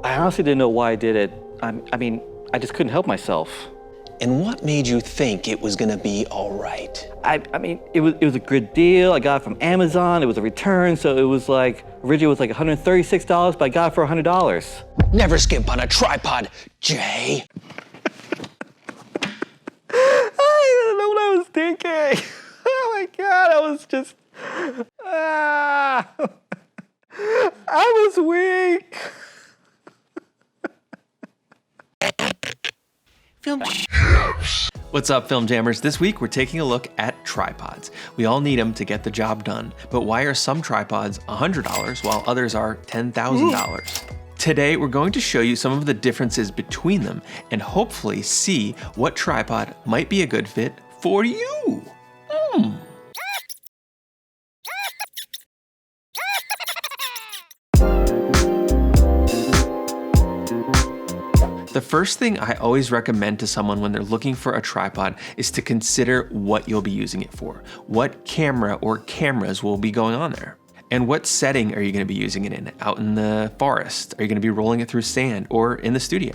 I honestly didn't know why I did it. I mean, I just couldn't help myself. And what made you think it was gonna be all right? I mean, it was a good deal. I got it from Amazon. It was a return, so it was like, originally it was like $136, but I got it for $100. Never skimp on a tripod, Jay. I don't know what I was thinking. Oh my God, I was just, I was weak. What's up, Film Jammers? This week we're taking a look at tripods. We all need them to get the job done, but why are some tripods $100 while others are $10,000? Today we're going to show you some of the differences between them and hopefully see what tripod might be a good fit for you. The first thing I always recommend to someone when they're looking for a tripod is to consider what you'll be using it for. What camera or cameras will be going on there? And what setting are you going to be using it in? Out in the forest? Are you going to be rolling it through sand or in the studio?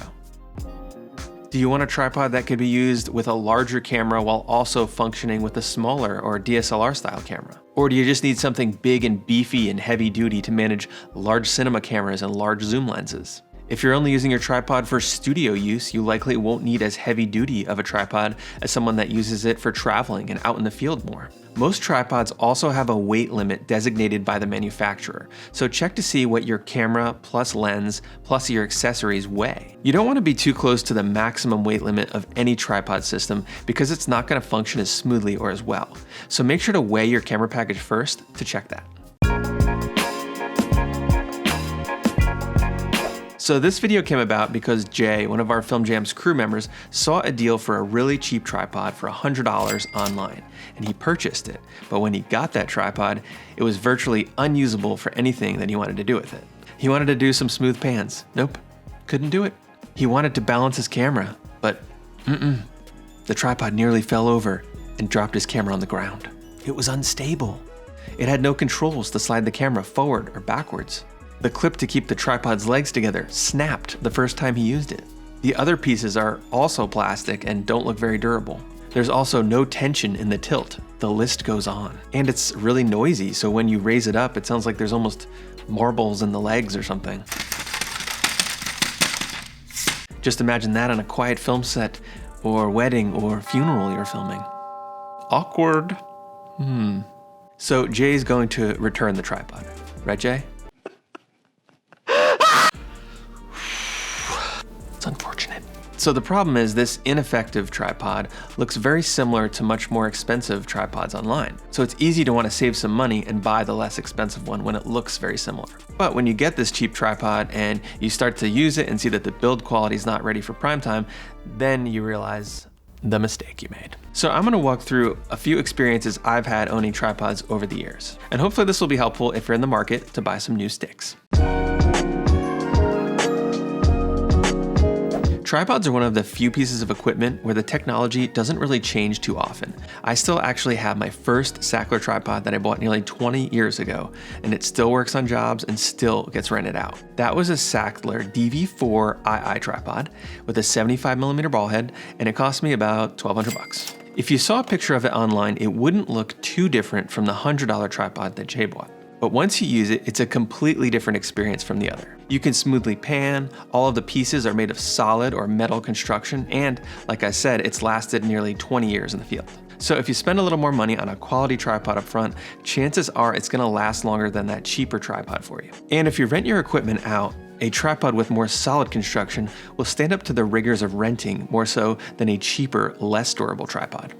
Do you want a tripod that could be used with a larger camera while also functioning with a smaller or DSLR style camera? Or do you just need something big and beefy and heavy duty to manage large cinema cameras and large zoom lenses? If you're only using your tripod for studio use, you likely won't need as heavy duty of a tripod as someone that uses it for traveling and out in the field more. Most tripods also have a weight limit designated by the manufacturer, so check to see what your camera plus lens plus your accessories weigh. You don't want to be too close to the maximum weight limit of any tripod system because it's not going to function as smoothly or as well. So make sure to weigh your camera package first to check that. So this video came about because Jay, one of our Film Jams crew members, saw a deal for a really cheap tripod for $100 online, and he purchased it. But when he got that tripod, it was virtually unusable for anything that he wanted to do with it. He wanted to do some smooth pans. Nope, couldn't do it. He wanted to balance his camera, but the tripod nearly fell over and dropped his camera on the ground. It was unstable. It had no controls to slide the camera forward or backwards. The clip to keep the tripod's legs together snapped the first time he used it. The other pieces are also plastic and don't look very durable. There's also no tension in the tilt. The list goes on. And it's really noisy, so when you raise it up, it sounds like there's almost marbles in the legs or something. Just imagine that on a quiet film set, or wedding, or funeral you're filming. Awkward. So Jay's going to return the tripod. Right, Jay? Unfortunate. So the problem is this ineffective tripod looks very similar to much more expensive tripods online. So it's easy to want to save some money and buy the less expensive one when it looks very similar. But when you get this cheap tripod and you start to use it and see that the build quality is not ready for prime time, then you realize the mistake you made. So I'm going to walk through a few experiences I've had owning tripods over the years. And hopefully this will be helpful if you're in the market to buy some new sticks. Tripods are one of the few pieces of equipment where the technology doesn't really change too often. I still actually have my first Sachtler tripod that I bought nearly 20 years ago, and it still works on jobs and still gets rented out. That was a Sachtler DV4 II tripod with a 75mm ball head, and it cost me about $1,200. If you saw a picture of it online, it wouldn't look too different from the $100 tripod that Jay bought. But once you use it, it's a completely different experience from the other. You can smoothly pan, all of the pieces are made of solid or metal construction, and like I said, it's lasted nearly 20 years in the field. So if you spend a little more money on a quality tripod up front, chances are it's gonna last longer than that cheaper tripod for you. And if you rent your equipment out, a tripod with more solid construction will stand up to the rigors of renting more so than a cheaper, less durable tripod.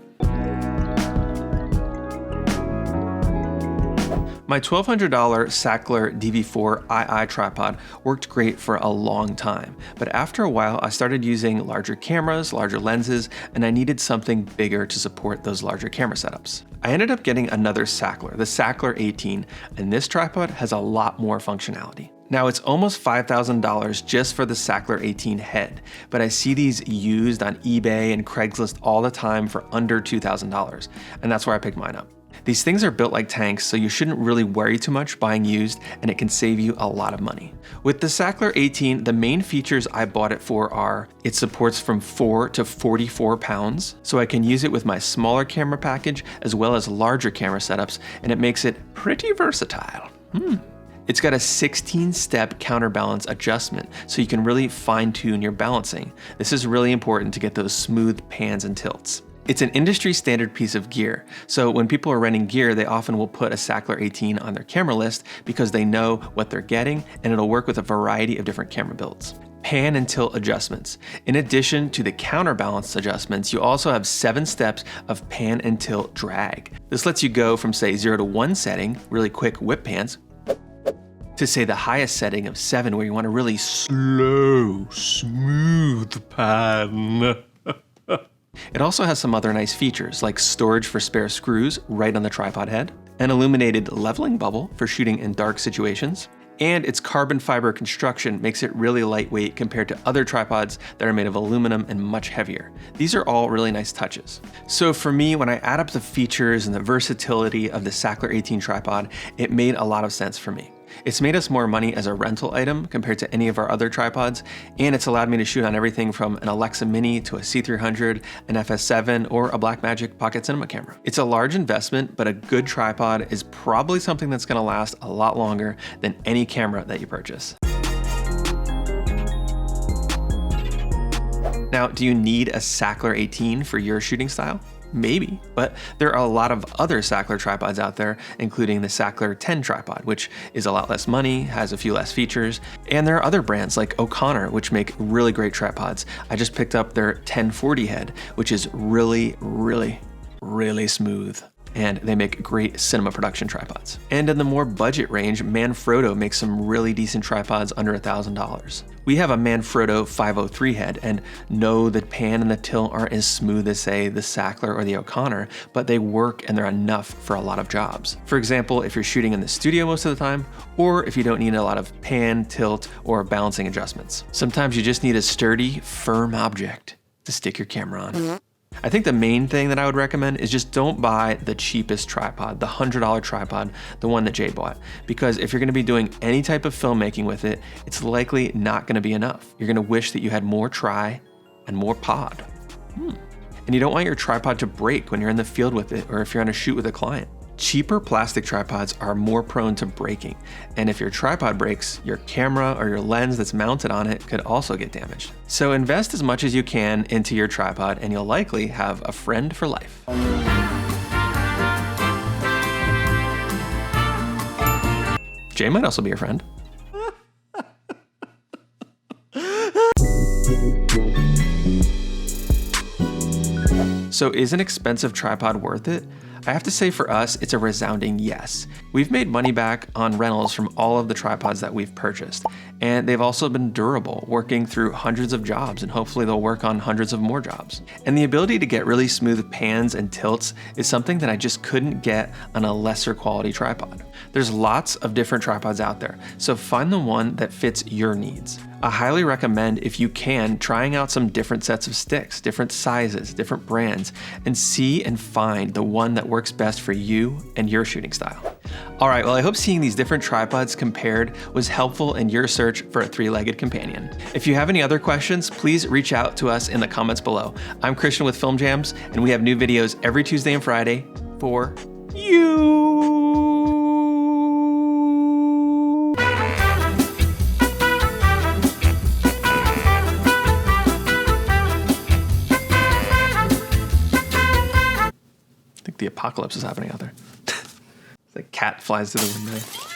My $1,200 Sachtler DV4 II tripod worked great for a long time, but after a while I started using larger cameras, larger lenses, and I needed something bigger to support those larger camera setups. I ended up getting another Sachtler, the Sachtler 18, and this tripod has a lot more functionality. Now it's almost $5,000 just for the Sachtler 18 head, but I see these used on eBay and Craigslist all the time for under $2,000, and that's where I picked mine up. These things are built like tanks, so you shouldn't really worry too much buying used, and it can save you a lot of money. With the Sachtler 18, the main features I bought it for are, it supports from 4 to 44 pounds, so I can use it with my smaller camera package as well as larger camera setups, and it makes it pretty versatile. It's got a 16-step counterbalance adjustment, so you can really fine-tune your balancing. This is really important to get those smooth pans and tilts. It's an industry standard piece of gear, so when people are renting gear, they often will put a Sachtler 18 on their camera list because they know what they're getting, and it'll work with a variety of different camera builds. Pan and tilt adjustments. In addition to the counterbalance adjustments, you also have 7 steps of pan and tilt drag. This lets you go from say 0 to 1 setting, really quick whip pans, to say the highest setting of 7 where you want a really slow, smooth pan. It also has some other nice features like storage for spare screws right on the tripod head, an illuminated leveling bubble for shooting in dark situations, and its carbon fiber construction makes it really lightweight compared to other tripods that are made of aluminum and much heavier. These are all really nice touches. So for me, when I add up the features and the versatility of the Sachtler 18 tripod, it made a lot of sense for me. It's made us more money as a rental item compared to any of our other tripods, and it's allowed me to shoot on everything from an Alexa Mini to a C300, an FS7, or a Blackmagic Pocket Cinema camera. It's a large investment, but a good tripod is probably something that's gonna last a lot longer than any camera that you purchase. Now, do you need a Sachtler 18 for your shooting style? Maybe, but there are a lot of other Sachtler tripods out there, including the Sachtler 10 tripod, which is a lot less money, has a few less features, and there are other brands like OConnor, which make really great tripods. I just picked up their 1040 head, which is really, really, really smooth, and they make great cinema production tripods. And in the more budget range, Manfrotto makes some really decent tripods under $1,000. We have a Manfrotto 503 head, and no, the pan and the tilt aren't as smooth as say the Sachtler or the OConnor, but they work and they're enough for a lot of jobs. For example, if you're shooting in the studio most of the time, or if you don't need a lot of pan, tilt, or balancing adjustments. Sometimes you just need a sturdy, firm object to stick your camera on. I think the main thing that I would recommend is just don't buy the cheapest tripod, the $100 tripod, the one that Jay bought. Because if you're gonna be doing any type of filmmaking with it, it's likely not gonna be enough. You're gonna wish that you had more tri and more pod. And you don't want your tripod to break when you're in the field with it or if you're on a shoot with a client. Cheaper plastic tripods are more prone to breaking, and if your tripod breaks, your camera or your lens that's mounted on it could also get damaged. So invest as much as you can into your tripod and you'll likely have a friend for life. Jay might also be your friend. So is an expensive tripod worth it? I have to say for us, it's a resounding yes. We've made money back on rentals from all of the tripods that we've purchased, and they've also been durable, working through hundreds of jobs, and hopefully they'll work on hundreds of more jobs. And the ability to get really smooth pans and tilts is something that I just couldn't get on a lesser quality tripod. There's lots of different tripods out there, so find the one that fits your needs. I highly recommend, if you can, trying out some different sets of sticks, different sizes, different brands, and see and find the one that works best for you and your shooting style. All right, well, I hope seeing these different tripods compared was helpful in your search for a three-legged companion. If you have any other questions, please reach out to us in the comments below. I'm Christian with Film Jams, and we have new videos every Tuesday and Friday for you. The apocalypse is happening out there. The cat flies through the window.